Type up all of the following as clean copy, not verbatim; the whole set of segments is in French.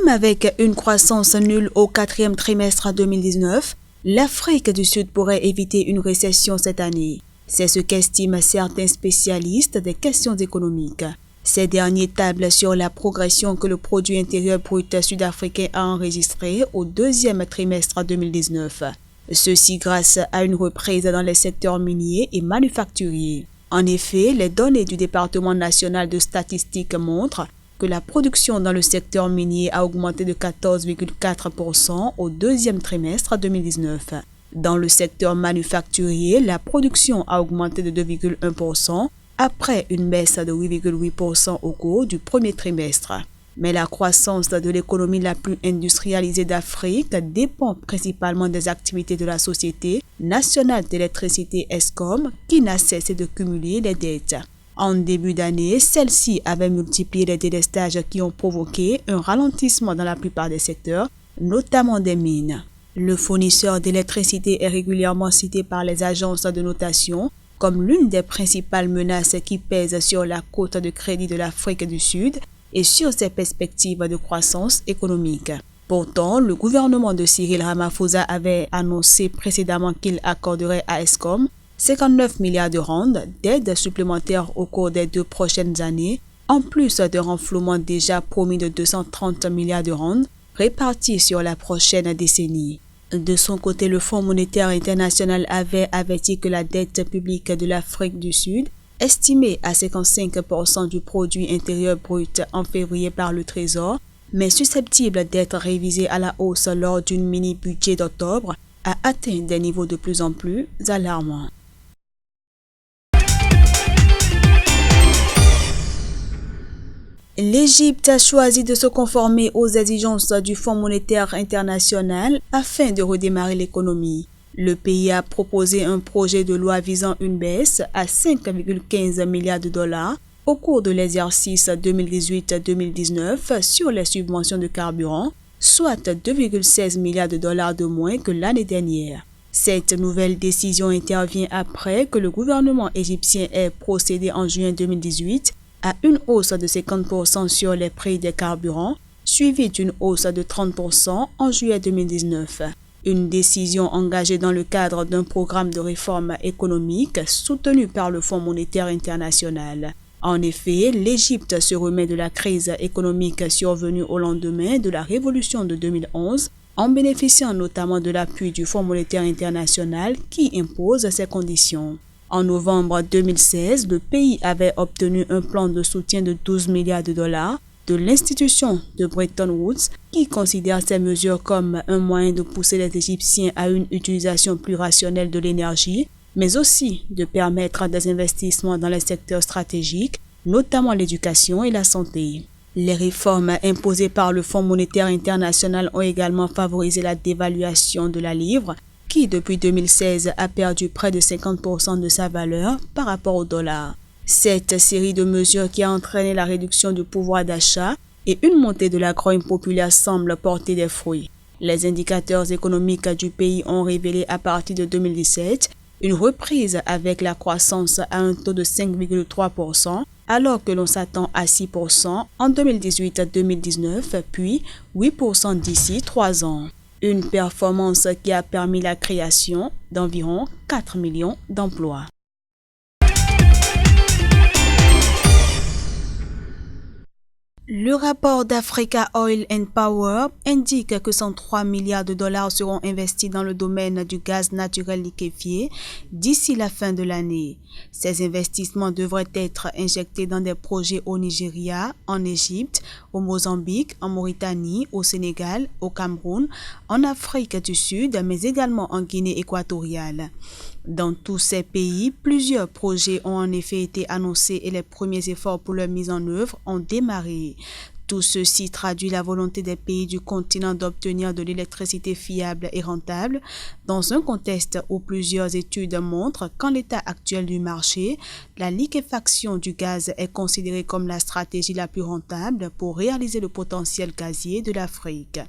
Même avec une croissance nulle au quatrième trimestre 2019, l'Afrique du Sud pourrait éviter une récession cette année. C'est ce qu'estiment certains spécialistes des questions économiques. Ces derniers tablent sur la progression que le produit intérieur brut sud-africain a enregistré au deuxième trimestre 2019. Ceci grâce à une reprise dans les secteurs miniers et manufacturiers. En effet, les données du département national de statistiques montrent que la production dans le secteur minier a augmenté de 14,4% au deuxième trimestre 2019. Dans le secteur manufacturier, la production a augmenté de 2,1% après une baisse de 8,8% au cours du premier trimestre. Mais la croissance de l'économie la plus industrialisée d'Afrique dépend principalement des activités de la Société nationale d'électricité Eskom qui n'a cessé de cumuler les dettes. En début d'année, celle-ci avait multiplié les délestages qui ont provoqué un ralentissement dans la plupart des secteurs, notamment des mines. Le fournisseur d'électricité est régulièrement cité par les agences de notation comme l'une des principales menaces qui pèsent sur la cote de crédit de l'Afrique du Sud et sur ses perspectives de croissance économique. Pourtant, le gouvernement de Cyril Ramaphosa avait annoncé précédemment qu'il accorderait à Eskom 59 milliards de rand d'aide supplémentaires au cours des 2 prochaines années, en plus de renflouement déjà promis de 230 milliards de rand répartis sur la prochaine décennie. De son côté, le Fonds monétaire international avait averti que la dette publique de l'Afrique du Sud, estimée à 55% du produit intérieur brut en février par le Trésor, mais susceptible d'être révisée à la hausse lors d'une mini-budget d'octobre, a atteint des niveaux de plus en plus alarmants. L'Égypte a choisi de se conformer aux exigences du Fonds monétaire international afin de redémarrer l'économie. Le pays a proposé un projet de loi visant une baisse à 5,15 milliards de dollars au cours de l'exercice 2018-2019 sur les subventions de carburant, soit 2,16 milliards de dollars de moins que l'année dernière. Cette nouvelle décision intervient après que le gouvernement égyptien ait procédé en juin 2018 à une hausse de 50% sur les prix des carburants, suivie d'une hausse de 30% en juillet 2019. Une décision engagée dans le cadre d'un programme de réforme économique soutenu par le Fonds monétaire international. En effet, l'Égypte se remet de la crise économique survenue au lendemain de la révolution de 2011, en bénéficiant notamment de l'appui du Fonds monétaire international qui impose ces conditions. En novembre 2016, le pays avait obtenu un plan de soutien de 12 milliards de dollars de l'institution de Bretton Woods qui considère ces mesures comme un moyen de pousser les Égyptiens à une utilisation plus rationnelle de l'énergie, mais aussi de permettre des investissements dans les secteurs stratégiques, notamment l'éducation et la santé. Les réformes imposées par le Fonds monétaire international ont également favorisé la dévaluation de la livre, qui depuis 2016 a perdu près de 50% de sa valeur par rapport au dollar. Cette série de mesures qui a entraîné la réduction du pouvoir d'achat et une montée de la grogne populaire semble porter des fruits. Les indicateurs économiques du pays ont révélé à partir de 2017 une reprise avec la croissance à un taux de 5,3%, alors que l'on s'attend à 6% en 2018-2019, puis 8% d'ici 3 ans. Une performance qui a permis la création d'environ 4 millions d'emplois. Le rapport d'Africa Oil and Power indique que 103 milliards de dollars seront investis dans le domaine du gaz naturel liquéfié d'ici la fin de l'année. Ces investissements devraient être injectés dans des projets au Nigeria, en Égypte, au Mozambique, en Mauritanie, au Sénégal, au Cameroun, en Afrique du Sud, mais également en Guinée équatoriale. Dans tous ces pays, plusieurs projets ont en effet été annoncés et les premiers efforts pour leur mise en œuvre ont démarré. Tout ceci traduit la volonté des pays du continent d'obtenir de l'électricité fiable et rentable, dans un contexte où plusieurs études montrent qu'en l'état actuel du marché, la liquéfaction du gaz est considérée comme la stratégie la plus rentable pour réaliser le potentiel gazier de l'Afrique.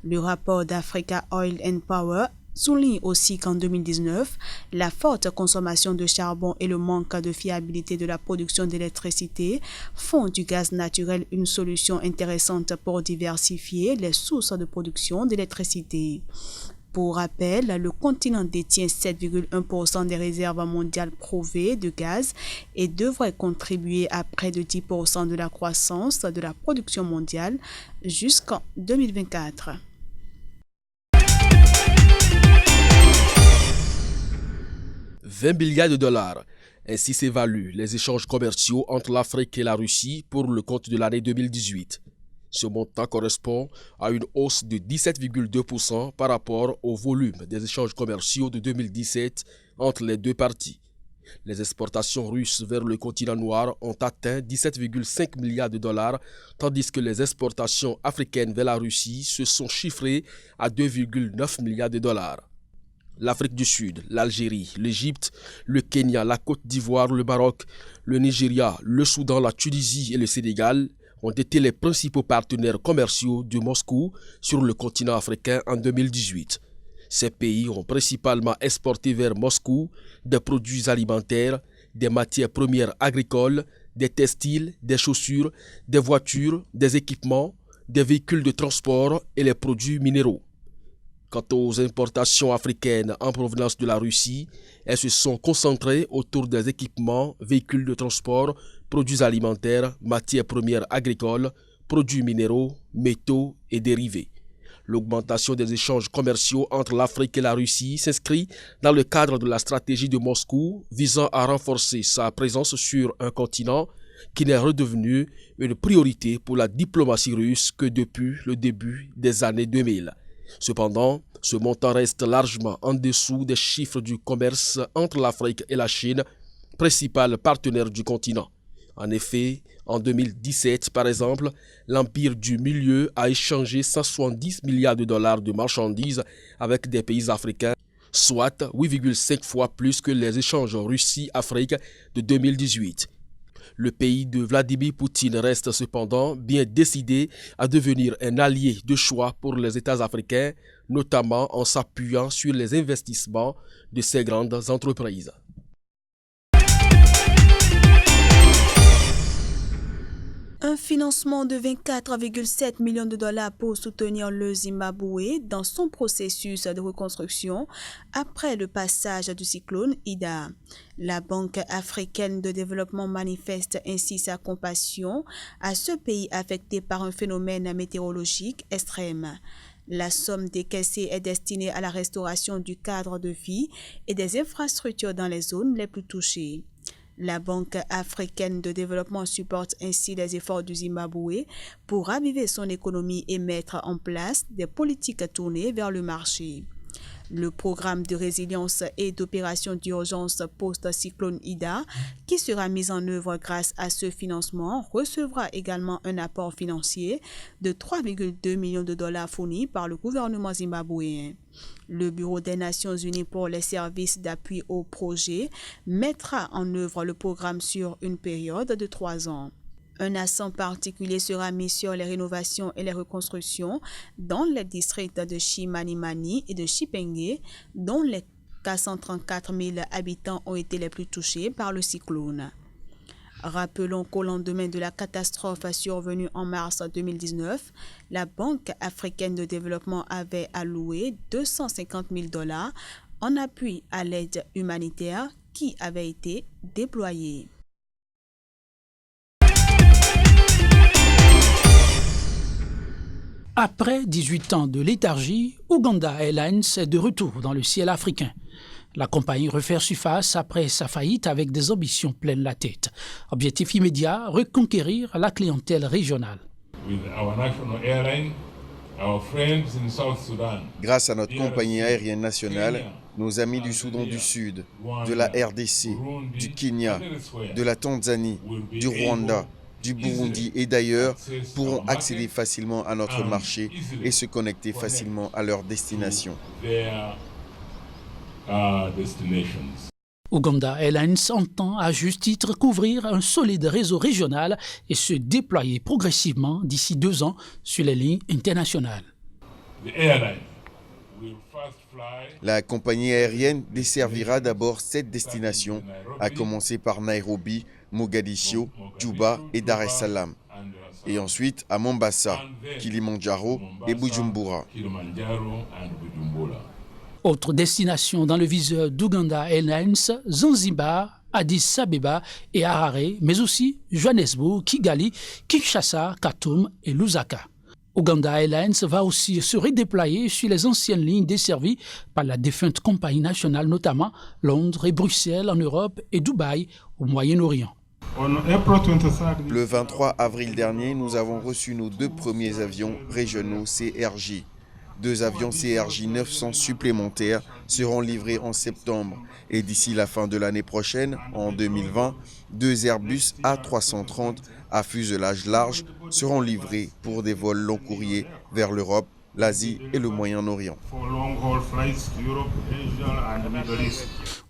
Le rapport d'Africa Oil and Power souligne aussi qu'en 2019, la forte consommation de charbon et le manque de fiabilité de la production d'électricité font du gaz naturel une solution intéressante pour diversifier les sources de production d'électricité. Pour rappel, le continent détient 7,1% des réserves mondiales prouvées de gaz et devrait contribuer à près de 10% de la croissance de la production mondiale jusqu'en 2024. « 20 milliards de dollars. Ainsi s'évaluent les échanges commerciaux entre l'Afrique et la Russie pour le compte de l'année 2018. Ce montant correspond à une hausse de 17,2% par rapport au volume des échanges commerciaux de 2017 entre les deux parties. Les exportations russes vers le continent noir ont atteint 17,5 milliards de dollars, tandis que les exportations africaines vers la Russie se sont chiffrées à 2,9 milliards de dollars. L'Afrique du Sud, l'Algérie, l'Égypte, le Kenya, la Côte d'Ivoire, le Maroc, le Nigeria, le Soudan, la Tunisie et le Sénégal ont été les principaux partenaires commerciaux de Moscou sur le continent africain en 2018. Ces pays ont principalement exporté vers Moscou des produits alimentaires, des matières premières agricoles, des textiles, des chaussures, des voitures, des équipements, des véhicules de transport et les produits minéraux. Quant aux importations africaines en provenance de la Russie, elles se sont concentrées autour des équipements, véhicules de transport, produits alimentaires, matières premières agricoles, produits minéraux, métaux et dérivés. L'augmentation des échanges commerciaux entre l'Afrique et la Russie s'inscrit dans le cadre de la stratégie de Moscou visant à renforcer sa présence sur un continent qui n'est redevenu une priorité pour la diplomatie russe que depuis le début des années 2000. Cependant, ce montant reste largement en dessous des chiffres du commerce entre l'Afrique et la Chine, principal partenaire du continent. En effet, en 2017, par exemple, l'Empire du Milieu a échangé 170 milliards de dollars de marchandises avec des pays africains, soit 8,5 fois plus que les échanges Russie-Afrique de 2018. Le pays de Vladimir Poutine reste cependant bien décidé à devenir un allié de choix pour les États africains, notamment en s'appuyant sur les investissements de ces grandes entreprises. Un financement de 24,7 millions de dollars pour soutenir le Zimbabwe dans son processus de reconstruction après le passage du cyclone Ida. La Banque africaine de développement manifeste ainsi sa compassion à ce pays affecté par un phénomène météorologique extrême. La somme décaissée est destinée à la restauration du cadre de vie et des infrastructures dans les zones les plus touchées. La Banque africaine de développement supporte ainsi les efforts du Zimbabwe pour raviver son économie et mettre en place des politiques tournées vers le marché. Le programme de résilience et d'opération d'urgence post-cyclone Ida, qui sera mis en œuvre grâce à ce financement, recevra également un apport financier de 3,2 millions de dollars fournis par le gouvernement zimbabwéen. Le Bureau des Nations Unies pour les services d'appui au projet mettra en œuvre le programme sur une période de 3 ans. Un accent particulier sera mis sur les rénovations et les reconstructions dans les districts de Chimanimani et de Chipinge, dont les 434 000 habitants ont été les plus touchés par le cyclone. Rappelons qu'au lendemain de la catastrophe survenue en mars 2019, la Banque africaine de développement avait alloué 250 000 dollars en appui à l'aide humanitaire qui avait été déployée. Après 18 ans de léthargie, Uganda Airlines est de retour dans le ciel africain. La compagnie refait surface après sa faillite avec des ambitions pleines la tête. Objectif immédiat, reconquérir la clientèle régionale. Grâce à notre compagnie aérienne nationale, nos amis du Soudan du Sud, de la RDC, du Kenya, de la Tanzanie, du Rwanda, du Burundi et d'ailleurs pourront accéder facilement à notre marché et se connecter facilement à leur destination. Uganda Airlines entend à juste titre couvrir un solide réseau régional et se déployer progressivement d'ici 2 ans sur les lignes internationales. La compagnie aérienne desservira d'abord 7 destinations, à commencer par Nairobi, Mogadiscio, Djouba et Dar es Salaam, et ensuite à Mombasa, Kilimandjaro et Bujumbura. Autres destinations dans le viseur d'Uganda Airlines, Zanzibar, Addis Abeba et Harare, mais aussi Johannesburg, Kigali, Kinshasa, Khartoum et Lusaka. Uganda Airlines va aussi se redéployer sur les anciennes lignes desservies par la défunte compagnie nationale, notamment Londres et Bruxelles en Europe et Dubaï au Moyen-Orient. Le 23 avril dernier, nous avons reçu nos 2 premiers avions régionaux CRJ. 2 avions CRJ 900 supplémentaires seront livrés en septembre. Et d'ici la fin de l'année prochaine, en 2020, 2 Airbus A330 à fuselage large seront livrés pour des vols long courriers vers l'Europe, l'Asie et le Moyen-Orient.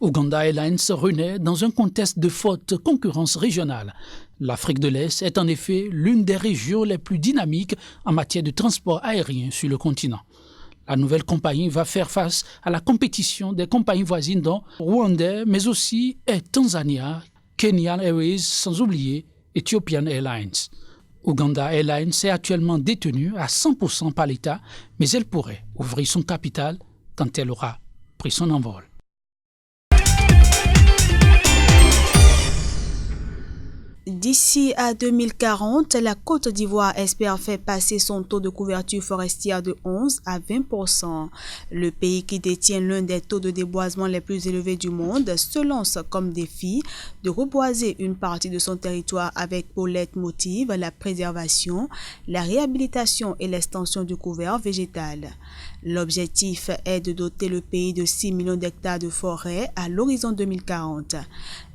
Uganda Airlines renaît dans un contexte de forte concurrence régionale. L'Afrique de l'Est est en effet l'une des régions les plus dynamiques en matière de transport aérien sur le continent. La nouvelle compagnie va faire face à la compétition des compagnies voisines dont Rwanda, mais aussi Air Tanzania, Kenyan Airways, sans oublier Ethiopian Airlines. Uganda Airlines est actuellement détenue à 100% par l'État, mais elle pourrait ouvrir son capital quand elle aura pris son envol. D'ici à 2040, la Côte d'Ivoire espère faire passer son taux de couverture forestière de 11 à 20%. Le pays qui détient l'un des taux de déboisement les plus élevés du monde se lance comme défi de reboiser une partie de son territoire avec pour leitmotiv la préservation, la réhabilitation et l'extension du couvert végétal. L'objectif est de doter le pays de 6 millions d'hectares de forêt à l'horizon 2040.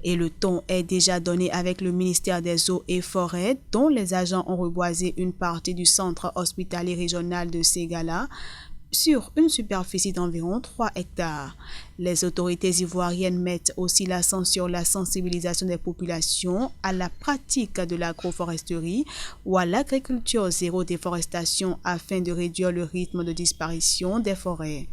Et le ton est déjà donné avec le ministère des Eaux et Forêts, dont les agents ont reboisé une partie du centre hospitalier régional de Ségala sur une superficie d'environ 3 hectares. Les autorités ivoiriennes mettent aussi l'accent sur la sensibilisation des populations à la pratique de l'agroforesterie ou à l'agriculture zéro déforestation afin de réduire le rythme de disparition des forêts.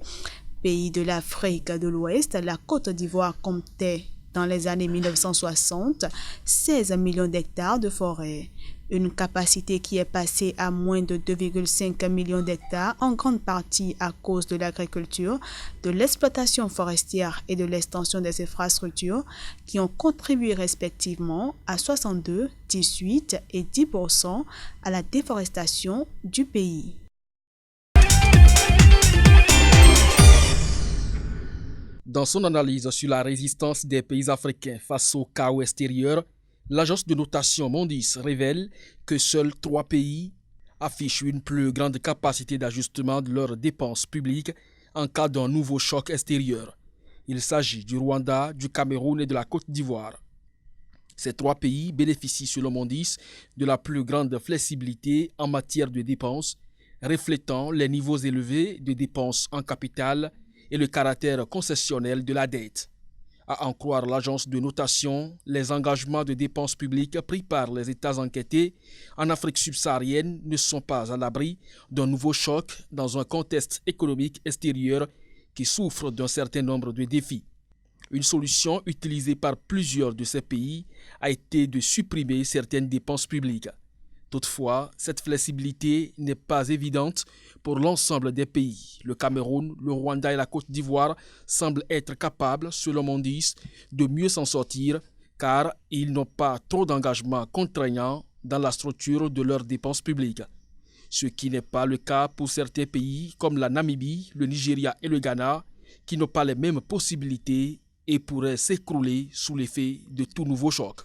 Pays de l'Afrique de l'Ouest, la Côte d'Ivoire comptait dans les années 1960, 16 millions d'hectares de forêt. Une capacité qui est passée à moins de 2,5 millions d'hectares, en grande partie à cause de l'agriculture, de l'exploitation forestière et de l'extension des infrastructures qui ont contribué respectivement à 62, 18 et 10% à la déforestation du pays. Dans son analyse sur la résistance des pays africains face au chaos extérieur, l'agence de notation Mondis révèle que seuls 3 pays affichent une plus grande capacité d'ajustement de leurs dépenses publiques en cas d'un nouveau choc extérieur. Il s'agit du Rwanda, du Cameroun et de la Côte d'Ivoire. Ces 3 pays bénéficient selon Mondis de la plus grande flexibilité en matière de dépenses, reflétant les niveaux élevés de dépenses en capital et le caractère concessionnel de la dette. À en croire l'agence de notation, les engagements de dépenses publiques pris par les États enquêtés en Afrique subsaharienne ne sont pas à l'abri d'un nouveau choc dans un contexte économique extérieur qui souffre d'un certain nombre de défis. Une solution utilisée par plusieurs de ces pays a été de supprimer certaines dépenses publiques. Toutefois, cette flexibilité n'est pas évidente pour l'ensemble des pays. Le Cameroun, le Rwanda et la Côte d'Ivoire semblent être capables, selon Mondis, de mieux s'en sortir car ils n'ont pas trop d'engagements contraignants dans la structure de leurs dépenses publiques. Ce qui n'est pas le cas pour certains pays comme la Namibie, le Nigeria et le Ghana, qui n'ont pas les mêmes possibilités et pourraient s'écrouler sous l'effet de tout nouveau choc.